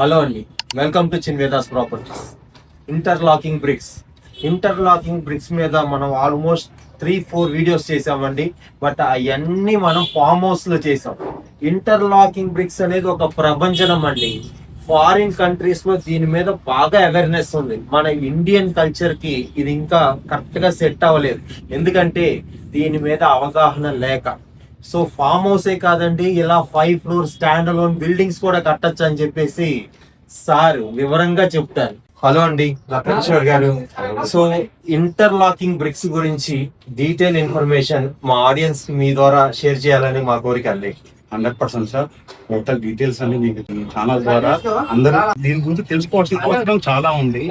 Hello అండి, welcome to Chinvedas properties. Interlocking bricks మీద మనం ఆల్మోస్ట్ 3-4 వీడియోస్ చేసామండి. బట్ అవన్నీ మనం ఫామ్ హౌస్ లో చేసాం. ఇంటర్లాకింగ్ బ్రిక్స్ అనేది ఒక ప్రపంచనం అండి. ఫారిన్ కంట్రీస్ లో దీని మీద బాగా అవేర్నెస్ ఉంది. మన ఇండియన్ కల్చర్ కి ఇది ఇంకా కరెక్ట్ గా సెట్ అవ్వలేదు, ఎందుకంటే దీని మీద అవగాహన లేక. సో ఫామ్ హౌసే కాదండి, ఇలా 5 ఫ్లోర్ స్టాండ్ అలోన్ బిల్డింగ్స్ కూడా కట్టచ్చు అని చెప్పేసి సార్ వివరంగా చెప్తారు. హలో అండి, లక్ష్మణ్ గారు. సో ఇంటర్లాకింగ్ బ్రిక్స్ గురించి డీటెయిల్ ఇన్ఫర్మేషన్ మా ఆడియన్స్ మీ ద్వారా షేర్ చేయాలని మా కోరిక అండి. 100% సార్. టోటల్ డీటెయిల్స్ అన్ని మీకు ఛానల్ ద్వారా అందరూ దీని గురించి తెలుసుకోవాల్సిన అవసరం చాలా ఉంది.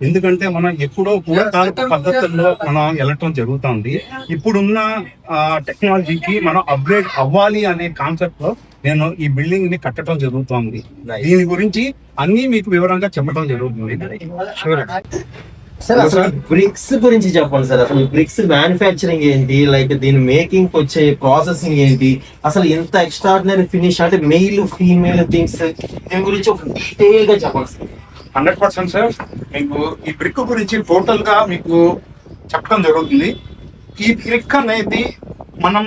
ఎందుకంటే మనం ఎప్పుడో పూర్వకాలపు పద్ధతుల్లో మనం వెళ్ళటం జరుగుతుంది. ఇప్పుడున్న టెక్నాలజీకి మనం అప్గ్రేడ్ అవ్వాలి అనే కాన్సెప్ట్ లో నేను ఈ బిల్డింగ్ ని కట్టడం జరుగుతుంది. దీని గురించి అన్ని మీకు వివరంగా చెప్పడం జరుగుతుంది. సార్ అసలు బ్రిక్స్ గురించి చెప్పండి సార్. అసలు బ్రిక్స్ మ్యానుఫ్యాక్చరింగ్ ఏంటి, లైక్ దీని మేకింగ్ వచ్చే ప్రాసెసింగ్ ఏంటి, అసలు ఎంత ఎక్స్ట్రాడినరీ ఫినిష్ అంటే మెయిల్ ఫీమేల్ థింగ్స్, దీని గురించి ఒక డీటెయిల్ గా చెప్పండి సార్. 100% సార్. మీకు ఈ బ్రిక్ గురించి టోటల్ గా మీకు చెప్పడం జరుగుతుంది. ఈ బ్రిక్ అనేది మనం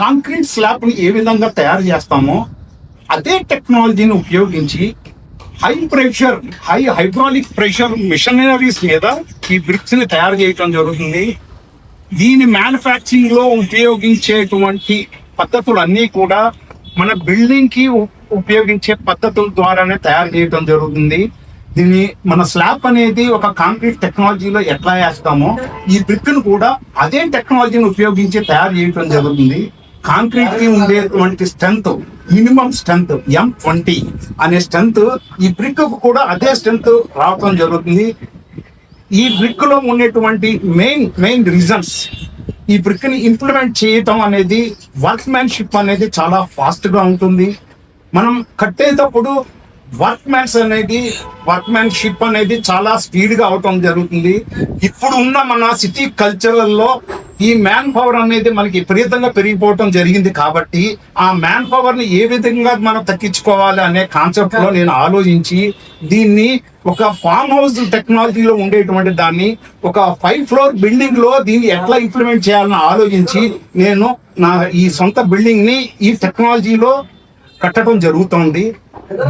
కాంక్రీట్ స్లాబ్ ని ఏ విధంగా తయారు చేస్తామో అదే టెక్నాలజీని ఉపయోగించి హై హైడ్రాలిక్ ప్రెషర్ మిషనరీస్ మీద ఈ బ్రిక్స్ ని తయారు చేయడం జరుగుతుంది. దీని మ్యానుఫ్యాక్చరింగ్ లో ఉపయోగించేటువంటి పద్ధతులు అన్నీ కూడా మన బిల్డింగ్ కి ఉపయోగించే పద్ధతుల ద్వారానే తయారు చేయడం జరుగుతుంది. దీన్ని మన స్లాబ్ అనేది ఒక కాంక్రీట్ టెక్నాలజీలో ఎట్లా వేస్తామో ఈ బ్రిక్ ను కూడా అదే టెక్నాలజీని ఉపయోగించి తయారు చేయడం జరుగుతుంది. కాంక్రీట్ కి ఉండేటువంటి స్ట్రెంత్, మినిమం స్ట్రెంత్ M20 అనే స్ట్రెంత్ ఈ బ్రిక్ కు కూడా అదే స్ట్రెంత్ రావడం జరుగుతుంది. ఈ బ్రిక్ లో ఉండేటువంటి మెయిన్ రీజన్స్, ఈ బ్రిక్ ని ఇంప్లిమెంట్ చేయటం అనేది వర్క్ మ్యాన్షిప్ అనేది చాలా ఫాస్ట్ గా ఉంటుంది. మనం కట్టేటప్పుడు వర్క్ మ్యాన్షిప్ అనేది చాలా స్పీడ్ గా అవటం జరుగుతుంది. ఇప్పుడు ఉన్న మన సిటీ కల్చరల్లో ఈ మ్యాన్ పవర్ అనేది మనకి విపరీతంగా పెరిగిపోవటం జరిగింది. కాబట్టి ఆ మ్యాన్ పవర్ ని ఏ విధంగా మనం తగ్గించుకోవాలి అనే కాన్సెప్ట్ లో నేను ఆలోచించి దీన్ని ఒక ఫామ్ హౌస్ టెక్నాలజీలో ఉండేటువంటి దాన్ని ఒక 5 ఫ్లోర్ బిల్డింగ్ లో దీన్ని ఎట్లా ఇంప్లిమెంట్ చేయాలని ఆలోచించి నేను నా ఈ సొంత బిల్డింగ్ ని ఈ టెక్నాలజీలో కట్టడం జరుగుతుంది.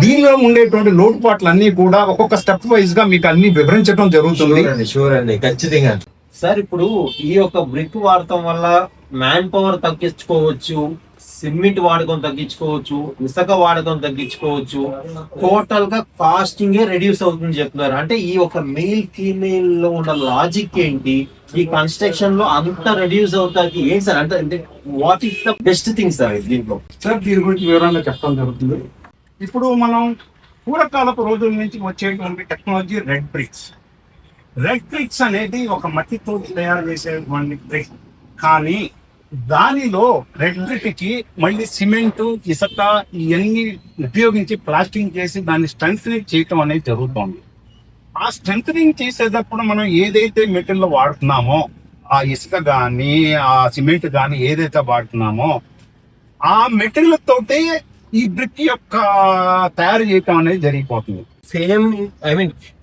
దీనిలో ఉండేటువంటి లోటుపాట్లు అన్ని కూడా ఒక్కొక్క స్టెప్ వైజ్ గా మీకు అన్ని వివరించడం జరుగుతుంది. షూర్ అండి, ఖచ్చితంగా. సార్ ఇప్పుడు ఈ యొక్క బ్రిక్ వాడటం వల్ల మ్యాన్ పవర్ తగ్గించుకోవచ్చు, సిమెంట్ వాడకం తగ్గించుకోవచ్చు, ఇసుక వాడకం తగ్గించుకోవచ్చు, టోటల్ గా కాస్టింగ్ రెడ్యూస్ అవుతుంది చెప్తున్నారు. అంటే ఈ ఒక మేల్ ఫీమేల్ లో ఉన్న లాజిక్ ఏంటి, ఈ కన్స్ట్రక్షన్ లో అంత రెడ్యూస్ అవుతాయి ఏంటి సార్? అంటే what is the best thing sir దీంట్లో? సార్ దీని గురించి వివరంగా చెప్పడం జరుగుతుంది. ఇప్పుడు మనం పూర్వకాలపు రోజుల నుంచి వచ్చేటువంటి టెక్నాలజీ రెడ్ బ్రిక్స్ అనేది ఒక మట్టితో తయారు చేసేటువంటి బ్రిక్. కానీ దానిలో రెడ్ బ్రిక్ కి మళ్ళీ సిమెంట్, ఇసుక ఇవన్నీ ఉపయోగించి ప్లాస్టింగ్ చేసి దాన్ని స్ట్రెంథనింగ్ చేయటం అనేది జరుగుతుంది. ఆ స్ట్రెంథనింగ్ చేసేటప్పుడు మనం ఏదైతే మెటీరియల్ వాడుతున్నామో, ఆ ఇసుక కానీ ఆ సిమెంట్ కానీ ఏదైతే వాడుతున్నామో ఆ మెటీరియల్ తోటే ఈ బ్రిక్ యొక్క తయారు చేయటం అనేది జరిగిపోతుంది. సేమ్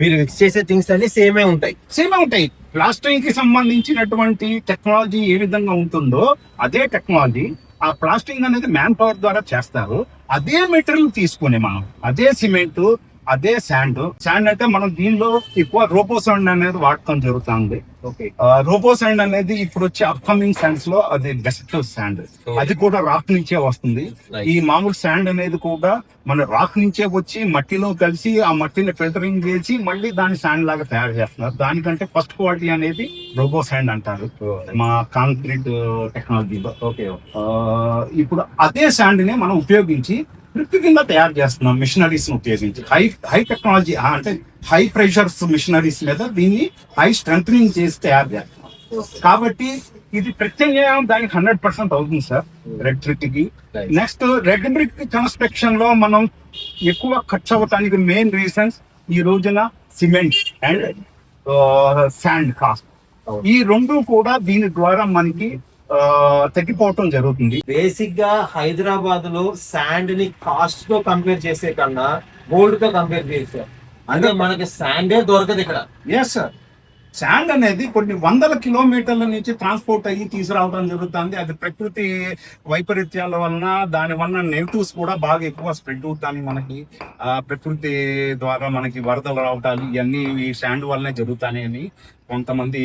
మీరు మిక్స్ చేసే థింగ్స్ అన్ని సేమే ఉంటాయి. ప్లాస్టరింగ్ కి సంబంధించినటువంటి టెక్నాలజీ ఏ విధంగా ఉంటుందో అదే టెక్నాలజీ ఆ ప్లాస్టరింగ్ అనేది మ్యాన్ పవర్ ద్వారా చేస్తారు. అదే మెటీరియల్ తీసుకుని మనం అదే సిమెంట్, అదే శాండ్ అంటే మనం దీనిలో ఎక్కువ రోబో శాండ్ అనేది వాడటం జరుగుతుంది. రోబో శాండ్ అనేది ఇప్పుడు వచ్చే అప్కమింగ్ శాండ్స్ లో అది బెస్ట్ శాండ్. అది కూడా రాక్ నుంచే వస్తుంది. ఈ మామూలు శాండ్ అనేది కూడా మన రాక్ నుంచే వచ్చి మట్టిలో కలిసి ఆ మట్టిని ఫిల్టరింగ్ చేసి మళ్ళీ దాన్ని శాండ్ లాగా తయారు చేస్తున్నారు. దానికంటే ఫస్ట్ క్వాలిటీ అనేది రోబో శాండ్ అంటారు మా కాంక్రీట్ టెక్నాలజీలో. ఇప్పుడు అదే శాండ్ ని మనం ఉపయోగించి బ్రిక్ కింద తయారు చేస్తున్నాం మిషనరీస్ ఉపయోగించి. హై టెక్నాలజీ అంటే హై ప్రెషర్స్ మిషనరీస్ మీద దీన్ని హై స్ట్రెంథనింగ్ చేసి తయారు చేస్తున్నాం. కాబట్టి ఇది ప్రత్యామ్నాయం దానికి 100% అవుతుంది సార్ రెడ్ బ్రిక్ కి. నెక్స్ట్ రెడ్ బ్రిక్ కన్స్ట్రక్షన్ లో మనం ఎక్కువ ఖర్చు అవ్వటానికి మెయిన్ రీజన్స్ ఈ రోజున సిమెంట్ అండ్ శాండ్ కాస్ట్. ఈ రెండు కూడా దీని ద్వారా మనకి తగ్గిపోవటం జరుగుతుంది. బేసిక్ గా హైదరాబాద్ లో శాండ్ ని కాస్ట్ తో కంపేర్ చేసే కన్నా గోల్డ్ తో కంపేర్ చేస్తే అంటే మనకి శాండే దొరకదు ఇక్కడ. ఎస్ సార్, శాండ్ అనేది కొన్ని వందల కిలోమీటర్ల నుంచి ట్రాన్స్పోర్ట్ అయ్యి తీసుకురావడం జరుగుతుంది. అది ప్రకృతి వైపరీత్యాల వలన దాని వలన నెగిటివ్స్ కూడా బాగా ఎక్కువ స్ప్రెడ్ అవుతాయి. మనకి ప్రకృతి ద్వారా మనకి వరదలు రావటాలు ఇవన్నీ ఈ శాండ్ వల్లనే జరుగుతాయి అని కొంతమంది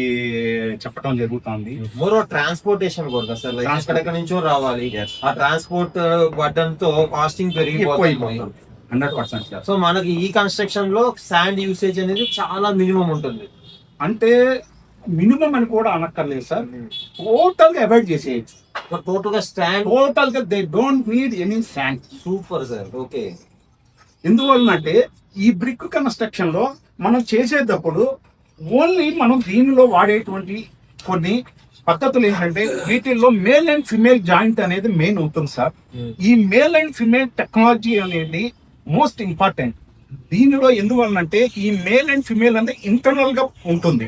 చెప్పడం జరుగుతుంది. మోర్ ట్రాన్స్పోర్టేషన్ కూడా సార్, ఎక్కడెక్కడ నుంచో రావాలి. ఆ ట్రాన్స్పోర్ట్ బటన్ తో కాస్టింగ్ పెరిగిపోతుంది 100%. సో మనకి ఈ కన్స్ట్రక్షన్ లో శాండ్ యూసేజ్ అనేది చాలా మినిమం ఉంటుంది. అంటే మినిమం అని కూడా అనక్కర్లేదు సార్, టోటల్ గా అవాయిడ్ చేసేయచ్చు. టోటల్ గా స్టాండ్ టోటల్ గా they don't need any sand. Super sir. Okay, ఎందువల్లంటే ఈ బ్రిక్ కన్స్ట్రక్షన్ లో మనం చేసేటప్పుడు ఓన్లీ మనం దీనిలో వాడేటువంటి కొన్ని పద్ధతులు ఏంటంటే వీటిల్లో మేల్ అండ్ ఫిమేల్ జాయింట్ అనేది మెయిన్ ఉంటుంది సార్. ఈ మేల్ అండ్ ఫిమేల్ టెక్నాలజీ అనేది మోస్ట్ ఇంపార్టెంట్ దీనిలో. ఎందువల్లంటే ఈ మేల్ అండ్ ఫిమేల్ అనేది ఇంటర్నల్ గా ఉంటుంది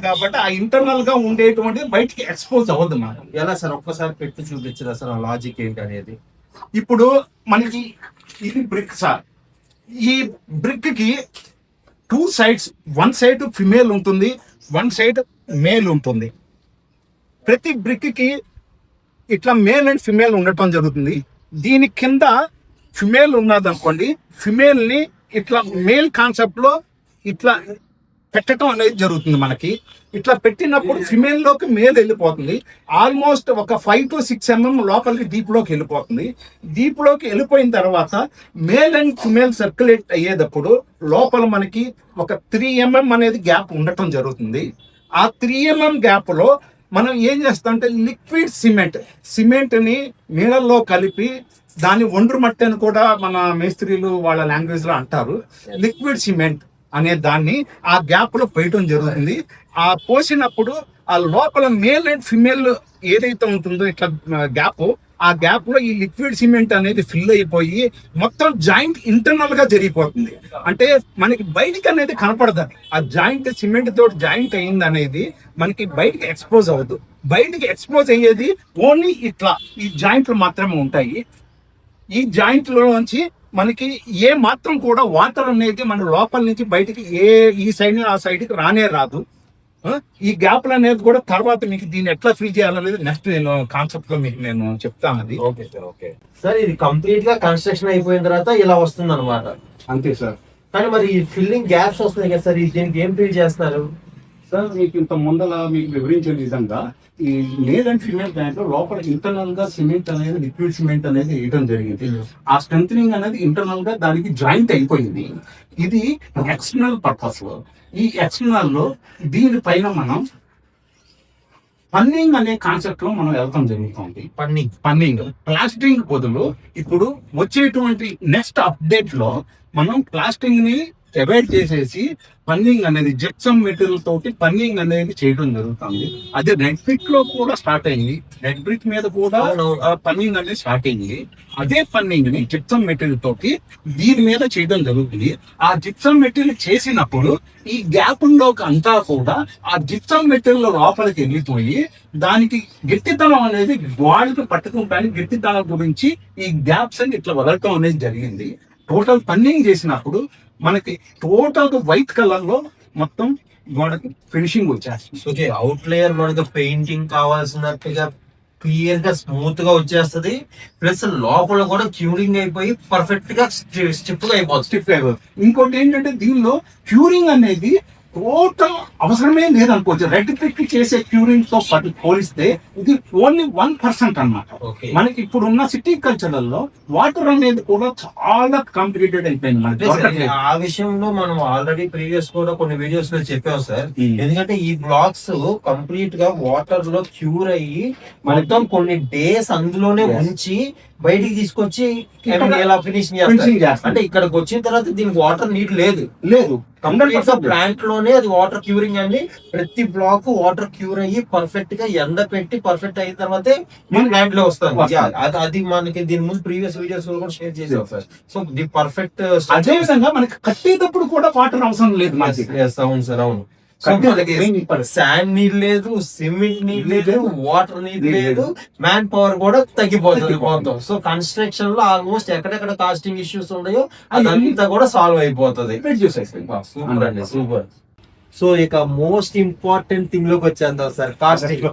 కాబట్టి ఆ ఇంటర్నల్ గా ఉండేటువంటి బయటికి ఎక్స్పోజ్ అవ్వదు. మనం ఎలా సార్ ఒక్కసారి పెట్టి చూపించరా సార్ ఆ లాజిక్ ఏంటి అనేది? ఇప్పుడు మనకి ఇది బ్రిక్ సార్, ఈ బ్రిక్ కి 2 sides, 1 side ఫిమేల్ ఉంటుంది, 1 side మేల్ ఉంటుంది. ప్రతి బ్రిక్ కి ఇట్లా మేల్ అండ్ ఫిమేల్ ఉండటం జరుగుతుంది. దీని కింద ఫిమేల్ ఉన్నది అనుకోండి, ఫిమేల్ ని ఇట్లా మేల్ కాన్సెప్ట్ లో ఇట్లా పెట్టడం అనేది జరుగుతుంది. మనకి ఇట్లా పెట్టినప్పుడు ఫిమేల్ లోకి మేల్ వెళ్ళిపోతుంది. ఆల్మోస్ట్ ఒక 5 to 6 mm లోపలికి డీప్ లోకి వెళ్ళిపోతుంది. డీప్ లోకి వెళ్ళిపోయిన తర్వాత మేల్ అండ్ ఫిమేల్ సర్క్యులేట్ అయ్యేటప్పుడు లోపల మనకి ఒక 3 mm అనేది గ్యాప్ ఉండటం జరుగుతుంది. ఆ 3 mm గ్యాప్ లో మనం ఏం చేస్తామంటే లిక్విడ్ సిమెంట్ ని నీళ్ళల్లో కలిపి దాన్ని ఒండ్రు మట్టి అని కూడా మన మేస్త్రీలు వాళ్ళ లాంగ్వేజ్ లో అంటారు. లిక్విడ్ సిమెంట్ అనే దాన్ని ఆ గ్యాప్ లో పోయటం జరుగుతుంది. ఆ పోసినప్పుడు ఆ లోపల మేల్ అండ్ ఫిమేల్ ఏదైతే ఉంటుందో ఇట్లా గ్యాప్, ఆ గ్యాప్ లో ఈ లిక్విడ్ సిమెంట్ అనేది ఫిల్ అయిపోయి మొత్తం జాయింట్ ఇంటర్నల్ గా జరిగిపోతుంది. అంటే మనకి బయటికి అనేది కనపడదు. ఆ జాయింట్ సిమెంట్ తోటి జాయింట్ అయింది అనేది మనకి బయటికి ఎక్స్పోజ్ అవ్వదు. బయటికి ఎక్స్పోజ్ అయ్యేది ఓన్లీ ఇట్లా ఈ జాయింట్లు మాత్రమే ఉంటాయి. ఈ జాయింట్ లో నుంచి మనకి ఏ మాత్రం కూడా వాటర్ అనేది మన లోపల నుంచి బయటికి ఈ సైడ్ ఆ సైడ్ కి రానే రాదు. ఈ గ్యాప్లు అనేది కూడా తర్వాత మీకు దీన్ని ఎట్లా ఫిల్ చేయాలనేది నెక్స్ట్ నేను కాన్సెప్ట్ లో మీకు నేను చెప్తాను. అది ఓకే సార్. ఓకే సార్, ఇది కంప్లీట్ గా కన్స్ట్రక్షన్ అయిపోయిన తర్వాత ఇలా వస్తుంది అనమాట. అంతే సార్. కానీ మరి ఈ ఫిల్లింగ్ గ్యాప్స్ వస్తున్నాయి కదా సార్, దీనికి ఏం ఫిల్ చేస్తున్నారు సార్? మీకు ఇంత ముందల మీకు వివరించిన విధంగా ఈ మేల్ అండ్ ఫీమేల్ దాంట్లో లోపల ఇంటర్నల్ గా సిమెంట్ అనేది లిక్విడ్ సిమెంట్ అనేది వేయడం జరిగింది. ఆ స్ట్రెంథనింగ్ అనేది ఇంటర్నల్ గా దానికి జాయింట్ అయిపోయింది. ఇది ఎక్స్టర్నల్ పర్పస్. ఈ ఎక్స్టర్నల్ లో దీనిపైన మనం పన్నింగ్ అనే కాన్సెప్ట్ లో మనం వెళ్తాం జరుగుతుంది. పన్నింగ్ ప్లాస్టింగ్ బదులు ఇప్పుడు వచ్చేటువంటి నెక్స్ట్ అప్డేట్ లో మనం ప్లాస్టింగ్ ని అవాయిడ్ చేసేసి పన్నింగ్ అనేది జిప్సమ్ మెటీరియల్ తోటి పన్నింగ్ అనేది చేయడం జరుగుతుంది. అదే రెడ్ బ్రిక్ లో కూడా స్టార్ట్ అయింది. రెడ్ బ్రిక్ మీద కూడా పన్నింగ్ అనేది స్టార్ట్ అయింది. అదే పన్నింగ్ ని జిప్సమ్ మెటీరియల్ తోటి దీని మీద చేయడం జరుగుతుంది. ఆ జిప్సమ్ మెటీరియల్ చేసినప్పుడు ఈ గ్యాప్ లోకి అంతా కూడా ఆ జిప్సమ్ మెటీరియల్ లోపలికి వెళ్ళిపోయి దానికి గట్టితనం అనేది గోడకు పట్టుకుంటానికి గట్టితనం గురించి ఈ గ్యాప్స్ అని ఇట్లా వదలటం అనేది జరిగింది. టోటల్ పన్నింగ్ చేసినప్పుడు మనకి టోటల్ వైట్ కలర్ లో మొత్తం గోడకి ఫినిషింగ్ వచ్చేస్తుంది. అవుట్ లేయర్ మనకి పెయింటింగ్ కావాల్సినట్టుగా క్లియర్ గా స్మూత్ గా వచ్చేస్తుంది. ప్లస్ లోపల కూడా క్యూరింగ్ అయిపోయి పర్ఫెక్ట్ గా స్టిఫ్ గా అయిపోతుంది. ఇంకోటి ఏంటంటే దీనిలో క్యూరింగ్ అనేది టోటల్ అవసరమే లేదనుకోవచ్చు. రెడ్ బ్రిక్ చేసే క్యూరింగ్ తో పోలిస్తే ఇది ఓన్లీ 1% అన్నమాట. మనకి ఇప్పుడు ఉన్న సిటీ కల్చర్లలో వాటర్ అనేది కూడా చాలా కాంప్లికేటెడ్ అయిపోయింది. ఆ విషయంలో మనం ఆల్రెడీ ప్రీవియస్ కూడా కొన్ని వీడియోస్ లో చెప్పాం సార్. ఎందుకంటే ఈ బ్లాక్స్ కంప్లీట్ గా వాటర్ లో క్యూర్ అయ్యి మొత్తం కొన్ని డేస్ అందులోనే ఉంచి బయటికి తీసుకొచ్చి ఫినిషింగ్ చేస్తారు. అంటే ఇక్కడికి వచ్చిన తర్వాత దీనికి వాటర్ నీట్ లేదు. ప్లాంట్ లోనే అది వాటర్ క్యూరింగ్ అండి. ప్రతి బ్లాక్ వాటర్ క్యూర్ అయ్యి పర్ఫెక్ట్ గా ఎండ పెట్టి పర్ఫెక్ట్ అయిన తర్వాతే ప్లాంట్ లో వస్తుంది. అది మనకి దీని ముందు ప్రీవియస్ వీడియోస్ కూడా షేర్ చేసాం సార్. So the perfect. అదే విధంగా మనకి కట్టేటప్పుడు కూడా వాటర్ అవసరం లేదు. అవును సార్, అవును. శాండ్ నీడ్ లేదు, సిమెంట్ నీడ్ లేదు, వాటర్ నీడ్ లేదు, మ్యాన్ పవర్ కూడా తగ్గిపోతుంది మొత్తం. సో కన్స్ట్రక్షన్ లో ఆల్మోస్ట్ ఎక్కడెక్కడ కాస్టింగ్ ఇష్యూస్ ఉన్నాయో అదంతా కూడా సాల్వ్ అయిపోతుంది. సూపర్ అండి, సూపర్. సో ఇక మోస్ట్ ఇంపార్టెంట్ థింగ్ లోకి వచ్చేద్దాం సార్, కాస్టింగ్.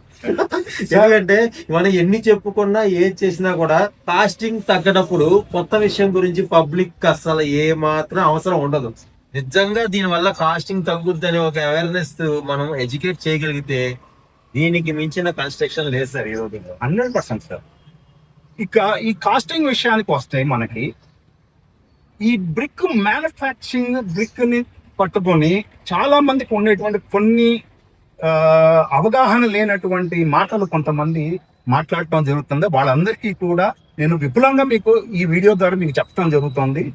ఎందుకంటే మనం ఎన్ని చెప్పుకున్నా ఏం చేసినా కూడా కాస్టింగ్ తగ్గనప్పుడు కొత్త విషయం గురించి పబ్లిక్ అసలు ఏ మాత్రం అవసరం ఉండదు. నిజంగా దీని వల్ల కాస్టింగ్ తగ్గుద్ది అనే ఒక అవేర్నెస్ మనం ఎడ్యుకేట్ చేయగలిగితే దీనికి మించిన కన్స్ట్రక్షన్ లేదు సార్ ఈ రోజు. 100% సార్. ఇక ఈ కాస్టింగ్ విషయానికి వస్తే మనకి ఈ బ్రిక్ మ్యానుఫ్యాక్చరింగ్ బ్రిక్ ని పట్టుకొని చాలా మందికి ఉండేటువంటి కొన్ని అవగాహన లేనటువంటి మాటలు కొంతమంది మాట్లాడటం జరుగుతుంది. వాళ్ళందరికీ కూడా నేను విపులంగా మీకు ఈ వీడియో ద్వారా మీకు చెప్పడం జరుగుతుంది.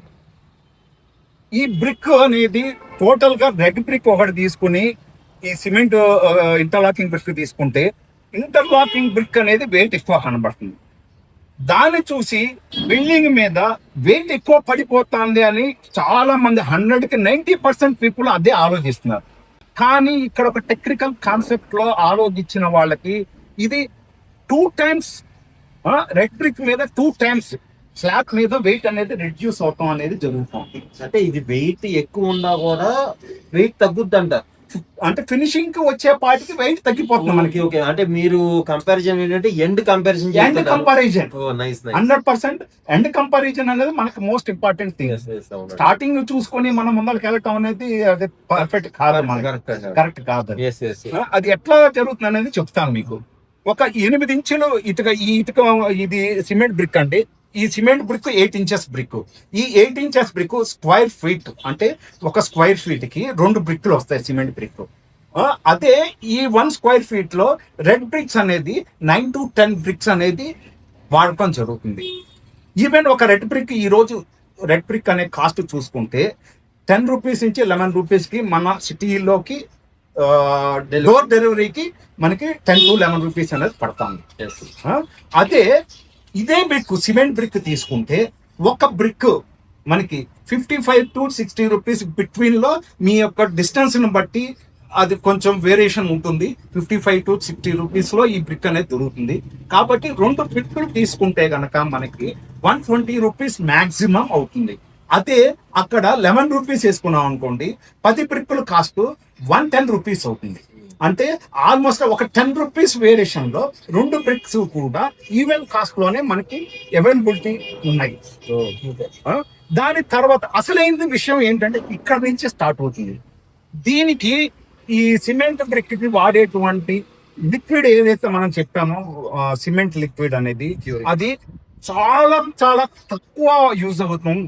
ఈ బ్రిక్ అనేది టోటల్ గా రెడ్ బ్రిక్ ఒకటి తీసుకుని ఈ సిమెంట్ ఇంటర్లాకింగ్ బ్రిక్ తీసుకుంటే ఇంటర్లాకింగ్ బ్రిక్ అనేది వెయిట్ ఎక్కువ కనబడుతుంది. దాన్ని చూసి బిల్డింగ్ మీద వెయిట్ ఎక్కువ పడిపోతుంది అని చాలా మంది 100కి 90% పీపుల్ అదే ఆలోచిస్తున్నారు. కానీ ఇక్కడ ఒక టెక్నికల్ కాన్సెప్ట్ లో ఆలోచించిన వాళ్ళకి ఇది 2 times రెడ్ బ్రిక్ మీద 2 times స్లాబ్ మీద వెయిట్ అనేది రిడ్యూస్ అవటం అనేది జరుగుతుంది. అంటే ఇది వెయిట్ ఎక్కువ ఉన్నా కూడా వెయిట్ తగ్గుద్ది అంట. అంటే ఫినిషింగ్ కి వచ్చే పాటికి వెయిట్ తగ్గిపోతుంది మనకి. ఓకే, అంటే మీరు కంపారిజన్ ఏంటంటే ఎండ్ కంపారిజన్ 100% ఎండ్ కంపారిజన్ అనేది మనకి మోస్ట్ ఇంపార్టెంట్ థింగ్. స్టార్టింగ్ చూసుకొని మనం ముందరికి వెళ్ళటం అనేది అది పర్ఫెక్ట్ కాదు, కరెక్ట్ కాదు. అది ఎట్లా జరుగుతుంది అనేది చెప్తాను మీకు. ఒక 8 ఇంచులు ఇది సిమెంట్ బ్రిక్ అండి. ఈ సిమెంట్ బ్రిక్ 8 inches బ్రిక్. ఈ 8 inches బ్రిక్ స్క్వేర్ ఫీట్ అంటే ఒక స్క్వేర్ ఫీట్ కి 2 బ్రిక్లు వస్తాయి సిమెంట్ బ్రిక్. అదే ఈ 1 square feet లో రెడ్ బ్రిక్స్ అనేది 9 to 10 బ్రిక్స్ అనేది వాడటం జరుగుతుంది. ఈవెన్ ఒక రెడ్ బ్రిక్ ఈ రోజు రెడ్ బ్రిక్ అనే కాస్ట్ చూసుకుంటే 10 రూపీస్ నుంచి 11 రూపీస్ కి మన సిటీలోకి డోర్ డెలివరీకి మనకి 10 to 11 రూపీస్ అనేది పడుతుంది. అదే ఇదే బ్రిక్ సిమెంట్ బ్రిక్ తీసుకుంటే ఒక బ్రిక్ మనకి 55 to 60 రూపీస్ బిట్వీన్ లో మీ యొక్క డిస్టెన్స్ ని బట్టి అది కొంచెం వేరియేషన్ ఉంటుంది. 55 to 60 రూపీస్ లో ఈ బ్రిక్ అనేది దొరుకుతుంది. కాబట్టి 2 బ్రిక్లు తీసుకుంటే గనక మనకి 120 రూపీస్ మాక్సిమం అవుతుంది. అదే అక్కడ 11 రూపీస్ వేసుకున్నాం అనుకోండి, 10 బ్రిక్లు కాస్ట్ 110 రూపీస్ అవుతుంది. అంటే ఆల్మోస్ట్ ఒక 10 రూపీస్ వేరియేషన్ లో 2 బ్రిక్స్ కూడా ఈవెన్ కాస్ట్ లోనే మనకి అవైలబిలిటీ ఉన్నాయి. దాని తర్వాత అసలైన విషయం ఏంటంటే ఇక్కడ నుంచి స్టార్ట్ అవుతుంది. దీనికి ఈ సిమెంట్ బ్రిక్ కి వాడేటువంటి లిక్విడ్ ఏదైతే మనం చెప్పామో సిమెంట్ లిక్విడ్ అనేది అది చాలా చాలా తక్కువ యూజ్ అవుతాం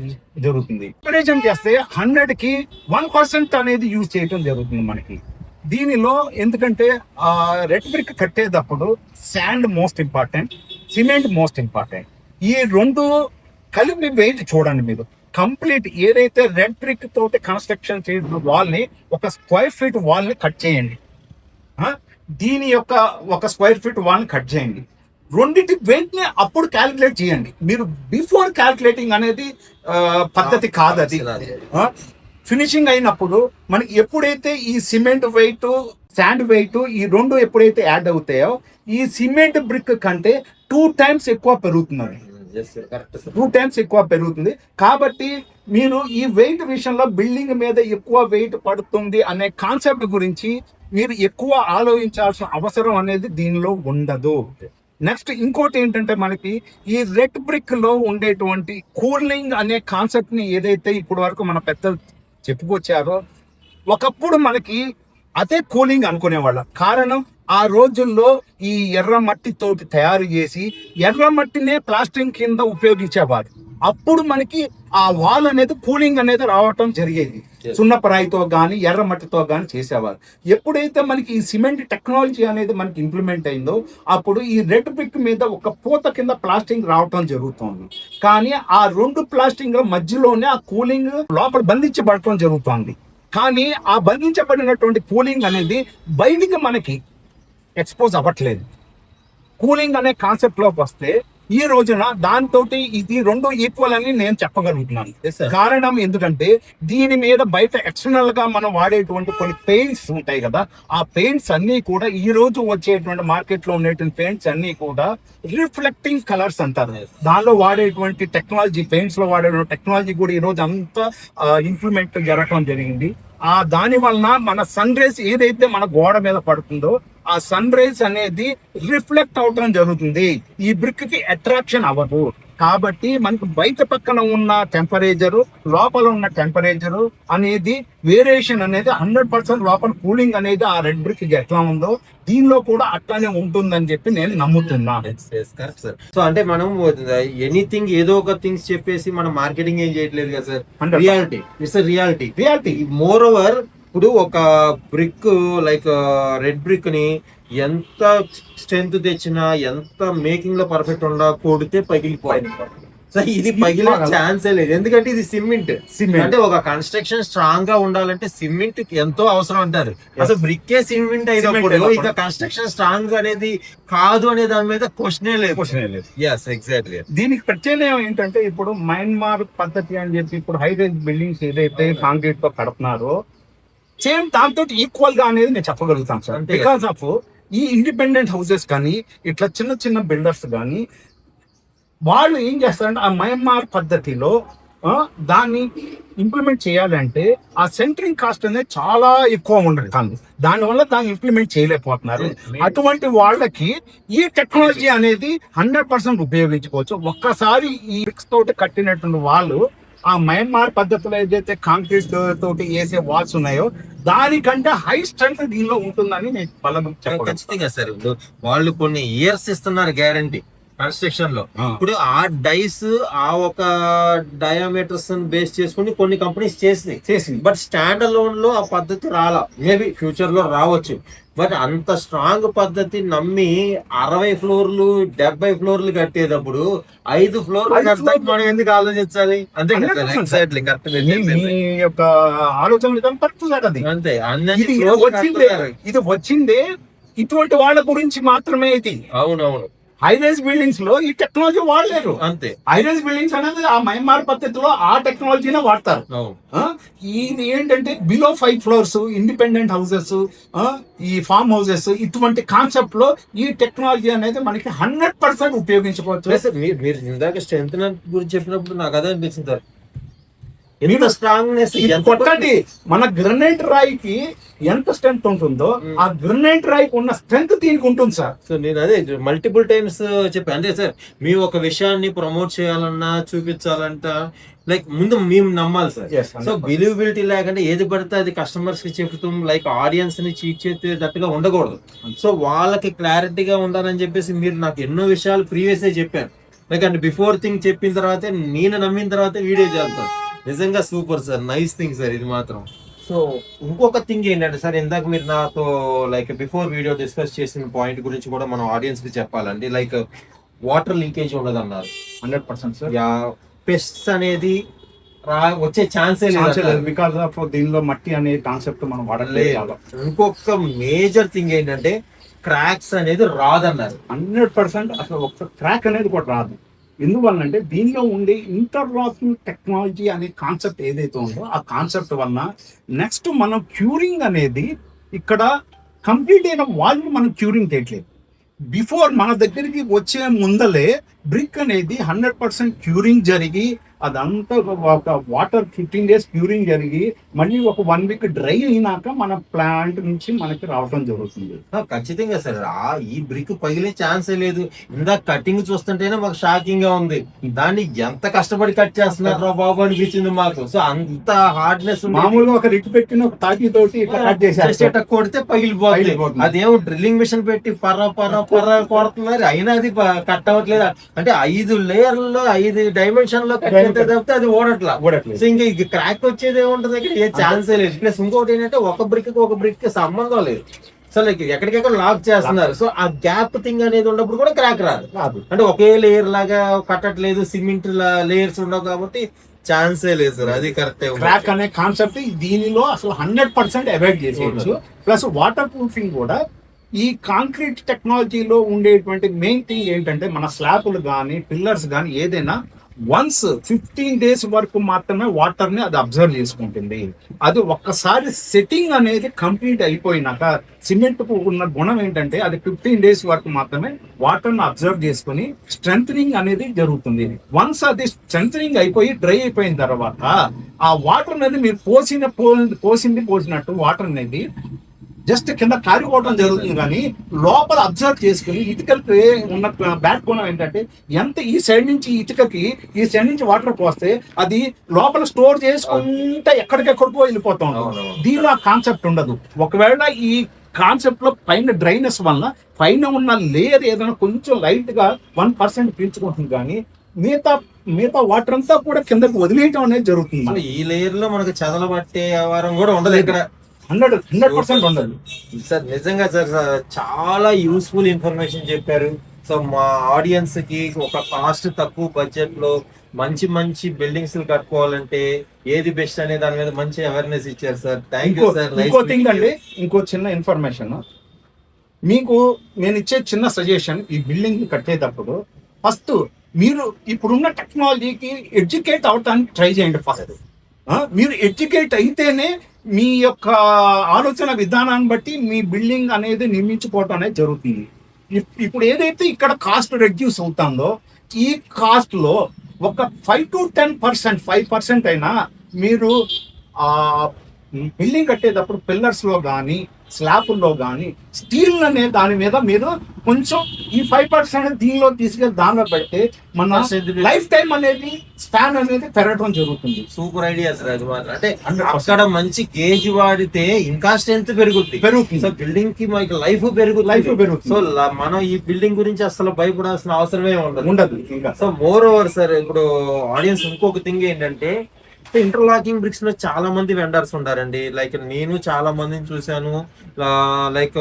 జరుగుతుంది. కంపారిజన్ చేస్తే 100కి 1% అనేది యూజ్ చేయడం జరుగుతుంది మనకి. దీనిలో ఎందుకంటే రెడ్ బ్రిక్ కట్టేటప్పుడు sand most important, cement most important. ఈ 2 కలిపి వెయిట్ చూడండి మీరు. కంప్లీట్ ఏదైతే రెడ్ బ్రిక్ తోటి కన్స్ట్రక్షన్ చేసిన వాల్ ని ఒక స్క్వేర్ ఫీట్ వాల్ ని కట్ చేయండి. దీని యొక్క ఒక స్క్వేర్ ఫీట్ వాల్ ని కట్ చేయండి. రెండింటి వెయిట్ ని అప్పుడు క్యాలిక్యులేట్ చేయండి. మీరు బిఫోర్ క్యాలిక్యులేటింగ్ అనేది పద్ధతి కాదు. అది ఫినిషింగ్ అయినప్పుడు మనకి ఎప్పుడైతే ఈ సిమెంట్ వెయిట్ శాండ్ వెయిట్ ఈ 2 ఎప్పుడైతే యాడ్ అవుతాయో ఈ సిమెంట్ బ్రిక్ కంటే 2 times ఎక్కువ పెరుగుతుంది. 2 times ఎక్కువ పెరుగుతుంది. కాబట్టి మీరు ఈ వెయిట్ విషయంలో బిల్డింగ్ మీద ఎక్కువ వెయిట్ పడుతుంది అనే కాన్సెప్ట్ గురించి మీరు ఎక్కువ ఆలోచించాల్సిన అవసరం అనేది దీనిలో ఉండదు. నెక్స్ట్ ఇంకోటి ఏంటంటే మనకి ఈ రెడ్ బ్రిక్ లో ఉండేటువంటి కూలింగ్ అనే కాన్సెప్ట్ ని ఏదైతే ఇప్పటి వరకు మన పెద్దలు చెప్పుకొచ్చారో ఒకప్పుడు మనకి అదే కూలింగ్ అనుకునేవాళ్ళం. కారణం ఆ రోజుల్లో ఈ ఎర్ర మట్టితోటి తయారు చేసి ఎర్ర మట్టినే ప్లాస్టింగ్ కింద ఉపయోగించేవారు. అప్పుడు మనకి ఆ వాల్ అనేది కూలింగ్ అనేది రావటం జరిగేది. సున్నపరాయితో కానీ ఎర్ర మట్టితో కానీ చేసేవారు. ఎప్పుడైతే మనకి ఈ సిమెంట్ టెక్నాలజీ అనేది మనకి ఇంప్లిమెంట్ అయిందో అప్పుడు ఈ రెడ్ బ్రిక్ మీద ఒక పూత కింద ప్లాస్టింగ్ రావటం జరుగుతుంది. కానీ ఆ 2 ప్లాస్టింగ్ మధ్యలోనే ఆ కూలింగ్ లోపల బంధించబడటం జరుగుతుంది. కానీ ఆ బంధించబడినటువంటి కూలింగ్ అనేది బయటికి మనకి ఎక్స్పోజ్ అవ్వట్లేదు. కూలింగ్ అనే కాన్సెప్ట్ లోకి వస్తే ఈ రోజున దాంతో ఇది రెండు ఈక్వల్ అని నేను చెప్పగలుగుతున్నాను. Yes, sir. కారణం ఎందుకంటే దీని మీద బయట ఎక్స్టర్నల్ గా మనం వాడేటువంటి కొన్ని పెయింట్స్ ఉంటాయి కదా, ఆ పెయింట్స్ అన్ని కూడా ఈ రోజు వచ్చేటువంటి మార్కెట్ లో ఉండేటువంటి పెయింట్స్ అన్ని కూడా రిఫ్లెక్టింగ్ కలర్స్ అంటారు. దానిలో వాడేటువంటి టెక్నాలజీ, పెయింట్స్ లో వాడే టెక్నాలజీ కూడా ఈ రోజు అంతా ఇంప్లిమెంట్ జరగడం జరిగింది. ఆ దాని వలన మన సన్ రేస్ ఏదైతే మన గోడ మీద పడుతుందో ఆ సన్ రేస్ అనేది రిఫ్లెక్ట్ అవటం జరుగుతుంది. ఈ బ్రిక్ కి అట్రాక్షన్ అవ్వదు. కాబట్టి మనకు బయట పక్కన ఉన్న టెంపరేచరు, లోపల ఉన్న టెంపరేచరు అనేది వేరియేషన్ అనేది 100% లోపల కూలింగ్ అనేది ఆ రెడ్ బ్రిక్ ఎట్లా ఉందో దీనిలో కూడా అట్లానే ఉంటుందని చెప్పి నేను నమ్ముతున్నాను. సో అంటే మనం ఎనీథింగ్ ఏదో ఒక థింగ్స్ చెప్పేసి మనం మార్కెటింగ్ ఏం చేయట్లేదు కదా sir. 100%. Reality it's reality. More over ఇప్పుడు ఒక బ్రిక్ లైక్ రెడ్ బ్రిక్ ని ఎంత స్ట్రెంత్ తెచ్చినా, ఎంత మేకింగ్ లో పర్ఫెక్ట్ ఉండా కొడితే పగిలిపోయింది. సో ఇది పగిలే ఛాన్సే లేదు, ఎందుకంటే ఇది సిమెంట్. అంటే ఒక కన్స్ట్రక్షన్ స్ట్రాంగ్ గా ఉండాలంటే సిమెంట్ ఎంతో అవసరం అంటారు. అసలు బ్రిక్కే సిమెంట్ అయినప్పుడు ఇక కన్స్ట్రక్షన్ స్ట్రాంగ్ అనేది కాదు అనే దాని మీద క్వశ్చనే లేదు. yes exactly. దీనికి ప్రత్యేకం ఏంటంటే ఇప్పుడు మయన్మార్ పద్ధతి అని చెప్పి ఇప్పుడు హై రైజ్ బిల్డింగ్స్ ఏదైతే కాంక్రీట్ తో కడుతున్నారో సేమ్ దాంతో ఈక్వల్ గా అనేది నేను చెప్పగలుగుతాను సార్. బికాస్ ఆఫ్ ఈ ఇండిపెండెంట్ హౌసెస్ కానీ ఇట్లా చిన్న చిన్న బిల్డర్స్ కానీ వాళ్ళు ఏం చేస్తారంటే ఆ మయన్మార్ పద్ధతిలో దాన్ని ఇంప్లిమెంట్ చేయాలంటే ఆ సెంటరింగ్ కాస్ట్ అనేది చాలా ఎక్కువ ఉండదు. దానివల్ల దాన్ని ఇంప్లిమెంట్ చేయలేకపోతున్నారు. అటువంటి వాళ్ళకి ఈ టెక్నాలజీ అనేది 100% ఉపయోగించుకోవచ్చు. ఒక్కసారి ఈ బ్రిక్స్ తోటి కట్టినటువంటి వాళ్ళు ఆ మయన్మార్ పద్ధతిలో ఏదైతే కాంక్రీట్ తోటి వేసే వాల్స్ ఉన్నాయో దానికంటే హై స్ట్రెంత్ దీనిలో ఉంటుందని నేను బలం ఖచ్చితంగా సార్. ఇప్పుడు వాళ్ళు కొన్ని ఇయర్స్ ఇస్తున్నారు గ్యారంటీ కన్స్ట్రక్షన్ లో. ఇప్పుడు ఆ డైస్ ఆ ఒక డయామీటర్స్ బేస్ చేసుకుని కొన్ని కంపెనీస్ చేసింది. బట్ స్టాండ్ అలోన్ లో ఆ పద్ధతి రాలా. మేబీ ఫ్యూచర్ లో రావచ్చు. బట్ అంత స్ట్రాంగ్ పద్ధతి నమ్మి 60 ఫ్లోర్లు 70 ఫ్లోర్లు కట్టేటప్పుడు 5 ఫ్లోర్లు మనం ఎందుకు ఆలోచించాలి? అంతే యొక్క ఆలోచన విధానం కరెక్ట్ సార్. అది అంతే. ఇది వచ్చిందే ఇటువంటి వాళ్ళ గురించి మాత్రమే. ఇది అవునవును. హైరైజ్ బిల్డింగ్స్ లో ఈ టెక్నాలజీ వాడలేరు. అంతే. హైరైజ్ బిల్డింగ్స్ అనేది ఆ మయన్మార్ పద్ధతిలో ఆ టెక్నాలజీనే వాడతారు. ఇది ఏంటంటే బిలో 5 ఫ్లోర్స్ ఇండిపెండెంట్ హౌసెస్, ఈ ఫార్మ్ హౌసెస్, ఇటువంటి కాన్సెప్ట్ లో ఈ టెక్నాలజీ అనేది మనకి 100% ఉపయోగించుకోవచ్చు. మీరు ఇందాక స్ట్రెంత్ గురించి చెప్పినప్పుడు నాకు అదే అనిపించింది సార్. ఎంత స్ట్రాంగ్నెస్ కొట్టండి. మన గ్రనైట్ రాయికి ఎంత స్ట్రెంత్ ఉంటుందో ఆ గ్రనైట్ రాయికి ఉన్న స్ట్రెంత్ దీనికి ఉంటుంది సార్. సో నేను అదే మల్టిపుల్ టైమ్స్ చెప్పాను. అంటే సార్ మేము ఒక విషయాన్ని ప్రమోట్ చేయాలన్నా చూపించాలంట లైక్ ముందు మేము నమ్మాలి సార్. సో బిలీవబిలిటీ లేకుంటే ఏది పడితే అది కస్టమర్స్ కి చెప్తాం, లైక్ ఆడియన్స్ ని చీట్ చేసేటట్టుగా ఉండకూడదు. సో వాళ్ళకి క్లారిటీగా ఉండాలని చెప్పేసి మీరు నాకు ఎన్నో విషయాలు ప్రీవియస్ చెప్పారు. లైక్ అంటే బిఫోర్ థింగ్ చెప్పిన తర్వాత నేను నమ్మిన తర్వాత వీడియో చేస్తాను. నిజంగా super sir, nice thing sir ఇది మాత్రం. సో ఇంకొక థింగ్ ఏంటంటే సార్, ఇందాక మీరు నాతో లైక్ బిఫోర్ వీడియో డిస్కస్ చేసిన పాయింట్ గురించి కూడా మనం ఆడియన్స్ కి చెప్పాలండి. లైక్ వాటర్ లీకేజ్ ఉండదు అన్నారు. 100% సార్. పెస్ట్స్ అనేది వచ్చే ఛాన్సే లేదు బికాస్ ఆఫ్ దీనిలో మట్టి అనే కాన్సెప్ట్ మనం వాడలేదు. ఇంకొక మేజర్ థింగ్ ఏంటంటే క్రాక్స్ అనేది రాదన్నారు. 100% అసలు ఒక క్రాక్ అనేది కూడా రాదు. ఎందువల్లంటే దీనిలో ఉండే ఇంటర్లాకింగ్ టెక్నాలజీ అనే కాన్సెప్ట్ ఏదైతే ఉందో ఆ కాన్సెప్ట్ వలన నెక్స్ట్ మనం క్యూరింగ్ అనేది ఇక్కడ కంప్లీట్ అయిన వాళ్ళు మనం క్యూరింగ్ చేయట్లేదు. బిఫోర్ మన దగ్గరికి వచ్చే ముందలే బ్రిక్ అనేది 100% క్యూరింగ్ జరిగి అదంతా ఒక వాటర్ 15 days క్యూరింగ్ జరిగి మళ్ళీ ఒక 1 week డ్రై అయినాక మన ప్లాంట్ నుంచి మనకి రావడం జరుగుతుంది. ఖచ్చితంగా సార్. ఈ బ్రిక్ పగిలే ఛాన్సే లేదు. ఇందాక కటింగ్ చూస్తుంటేనే మాకు షాకింగ్ గా ఉంది. దాన్ని ఎంత కష్టపడి కట్ చేస్తున్నారు బాబు అనిపించింది మాకు. సో అంత హార్డ్నెస్. మామూలుగా ఒక రిట్ పెట్టిన ఒక తాకి తోటి కట్ చేసేట కొడితే పగిలిపోతుంది. అదేమో డ్రిల్లింగ్ మిషన్ పెట్టి పర్ర కొడుతున్నారు, అయినా అది కట్ అవ్వట్లేదు. అంటే 5 లేయర్లో 5 డైమెన్షన్ లో కట్ తప్పితే అది ఓడట్లా. సో ఇంకా క్రాక్ వచ్చేది ఏముంటది ఇక్కడ, ఏ ఛాన్సే లేదు. ప్లస్ ఇంకోటి ఏంటంటే ఒక బ్రిక్ సంబంధం లేదు. సో లైక్ ఎక్కడికెక్కడ లాక్ చేస్తున్నారు. సో ఆ గ్యాప్ థింగ్ అనేది ఉన్నప్పుడు కూడా క్రాక్ రాదు. అంటే ఒకే లేయర్ లాగా కట్టట్లేదు, సిమెంట్ లేయర్స్ ఉండవు కాబట్టి ఛాన్సే లేదు సార్. అది కరెక్ట్. క్రాక్ అనే కాన్సెప్ట్ దీనిలో అసలు 100% అవాయిడ్ చేసేయచ్చు. ప్లస్ వాటర్ ప్రూఫింగ్ కూడా ఈ కాంక్రీట్ టెక్నాలజీలో ఉండేటువంటి మెయిన్ థింగ్ ఏంటంటే మన స్లాబ్లు కానీ పిల్లర్స్ కానీ ఏదైనా వన్స్ 15 days వరకు మాత్రమే వాటర్ని అది అబ్జర్వ్ చేసుకుంటుంది. అది ఒక్కసారి సెట్టింగ్ అనేది కంప్లీట్ అయిపోయినాక సిమెంట్కు ఉన్న గుణం ఏంటంటే అది 15 days వరకు మాత్రమే వాటర్ని అబ్జర్వ్ చేసుకుని స్ట్రెంథనింగ్ అనేది జరుగుతుంది. వన్స్ అది స్ట్రెంథనింగ్ అయిపోయి డ్రై అయిపోయిన తర్వాత ఆ వాటర్ అనేది మీరు పోసినట్టు వాటర్ అనేది జస్ట్ కింద కారిపోవడం జరుగుతుంది, కానీ లోపల అబ్జర్వ్ చేసుకుని ఇటుకలకి ఉన్న బ్యాక్ గుణం ఏంటంటే ఎంత ఈ సైడ్ నుంచి ఇటుకకి ఈ సైడ్ నుంచి వాటర్ పోస్తే అది లోపల స్టోర్ చేసుకుంటే ఎక్కడికెక్కడికో వెళ్ళిపోతా ఉంటుంది. దీనిలో ఆ కాన్సెప్ట్ ఉండదు. ఒకవేళ ఈ కాన్సెప్ట్ లో పైన డ్రైనెస్ వల్ల పైన ఉన్న లేయర్ ఏదైనా కొంచెం లైట్ గా 1% పీల్చుకుంటుంది, కానీ మిగతా వాటర్ అంతా కూడా కిందకి వదిలేయటం అనేది జరుగుతుంది. ఈ లేయర్ లో మనకి చదల పట్టే వ్యవహారం కూడా ఉండదు ఇక్కడ. 100% ఉండదు సార్. నిజంగా సార్ చాలా యూస్ఫుల్ ఇన్ఫర్మేషన్ చెప్పారు. సో మా ఆడియన్స్ కి ఒక కాస్ట్ తక్కువ బడ్జెట్ లో మంచి మంచి బిల్డింగ్స్ కట్టుకోవాలంటే ఏది బెస్ట్ అనే దాని మీద మంచి అవేర్నెస్ ఇచ్చారు సార్. Thank you sir. ఇంకో థింగ్ అండి, ఇంకో చిన్న ఇన్ఫర్మేషన్ మీకు నేను ఇచ్చే చిన్న సజెషన్. ఈ బిల్డింగ్ కట్టేటప్పుడు ఫస్ట్ మీరు ఇప్పుడున్న టెక్నాలజీకి ఎడ్యుకేట్ అవటానికి ట్రై చేయండి. ఫస్ట్ మీరు ఎడ్యుకేట్ అయితేనే మీ యొక్క ఆలోచన విధానాన్ని బట్టి మీ బిల్డింగ్ అనేది నిర్మించుకోవటం అనేది జరుగుతుంది. ఇప్పుడు ఏదైతే ఇక్కడ కాస్ట్ రెడ్యూస్ అవుతుందో ఈ కాస్ట్ లో ఒక 5 to 10%, 5% అయినా మీరు ఆ బిల్డింగ్ కట్టేటప్పుడు పిల్లర్స్ లో కానీ స్లాబ్లో కానీ స్టీల్ అనే దాని మీద మీరు కొంచెం ఈ 5% దీనిలో తీసుకెళ్ళి దానిలో పెడితే మన లైఫ్ టైం అనేది స్పాన్ అనేది పెరగడం జరుగుతుంది. సూపర్ ఐడియాస్ రాజు. అంటే అక్కడ మంచి గేజ్ వాడితే ఇంకా స్ట్రెంత్ పెరుగుతుంది. సో బిల్డింగ్ కి మనకి లైఫ్ పెరుగుతుంది. సో మనం ఈ బిల్డింగ్ గురించి అసలు భయపడాల్సిన అవసరమే ఉండదు. సో మోర్ ఓవర్ సార్, ఇప్పుడు ఆడియన్స్ ఇంకొక థింగ్ ఏంటంటే ఇంటర్లాకింగ్ బ్రిక్స్ లో చాలా మంది వెండర్స్ ఉంటారండి. లైక్ నేను చాలా మందిని చూశాను. లైక్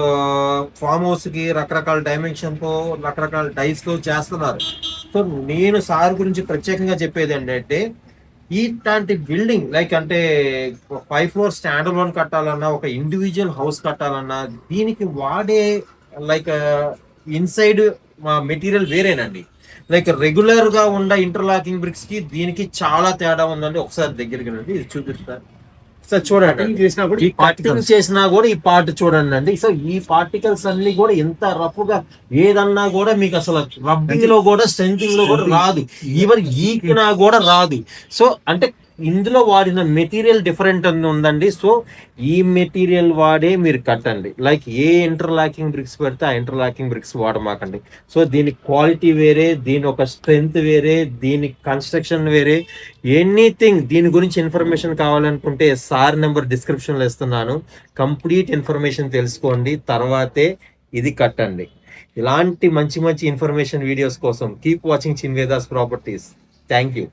ఫామ్ హౌస్ కి రకరకాల డైమెన్షన్ తో రకరకాల డైస్ తో చేస్తున్నారు. సో నేను సార్ గురించి ప్రత్యేకంగా చెప్పేది ఏంటంటే ఇట్లాంటి బిల్డింగ్ లైక్ అంటే 5 floors స్టాండ్ అలోన్ కట్టాలన్నా, ఒక ఇండివిజువల్ హౌస్ కట్టాలన్నా దీనికి వాడే లైక్ ఇన్సైడ్ మెటీరియల్ వేరేనండి. లైక్ రెగ్యులర్ గా ఉన్న ఇంటర్లాకింగ్ బ్రిక్స్ కి దీనికి చాలా తేడా ఉందండి. ఒకసారి దగ్గరికి రండి, ఇది చూపిస్తాను సార్. చూడండి, చేసినా కూడా ఈ పార్ట్ చూడండి అండి. సో ఈ పార్టికల్స్ అన్ని కూడా ఎంత రఫ్ గా ఏదన్నా కూడా మీకు అసలు రబ్బింగ్ లో కూడా స్ట్రెంథింగ్ లో కూడా రాదు, ఈవెన్ ఈకినా కూడా రాదు. సో అంటే ఇందులో వాడిన మెటీరియల్ డిఫరెంట్ ఉందండి. సో ఈ మెటీరియల్ వాడే మీరు కట్టండి. లైక్ ఏ ఇంటర్లాకింగ్ బ్రిక్స్ పెడితే ఆ ఇంటర్లాకింగ్ బ్రిక్స్ వాడమాకండి. సో దీని క్వాలిటీ వేరే, దీని ఒక స్ట్రెంగ్త్ వేరే, దీని కన్స్ట్రక్షన్ వేరే. ఎనీథింగ్ దీని గురించి ఇన్ఫర్మేషన్ కావాలనుకుంటే సార్ నెంబర్ డిస్క్రిప్షన్ లో ఇస్తున్నాను. కంప్లీట్ ఇన్ఫర్మేషన్ తెలుసుకోండి, తర్వాతే ఇది కట్టండి. ఇలాంటి మంచి మంచి ఇన్ఫర్మేషన్ వీడియోస్ కోసం keep watching Chinvedas properties. Thank you.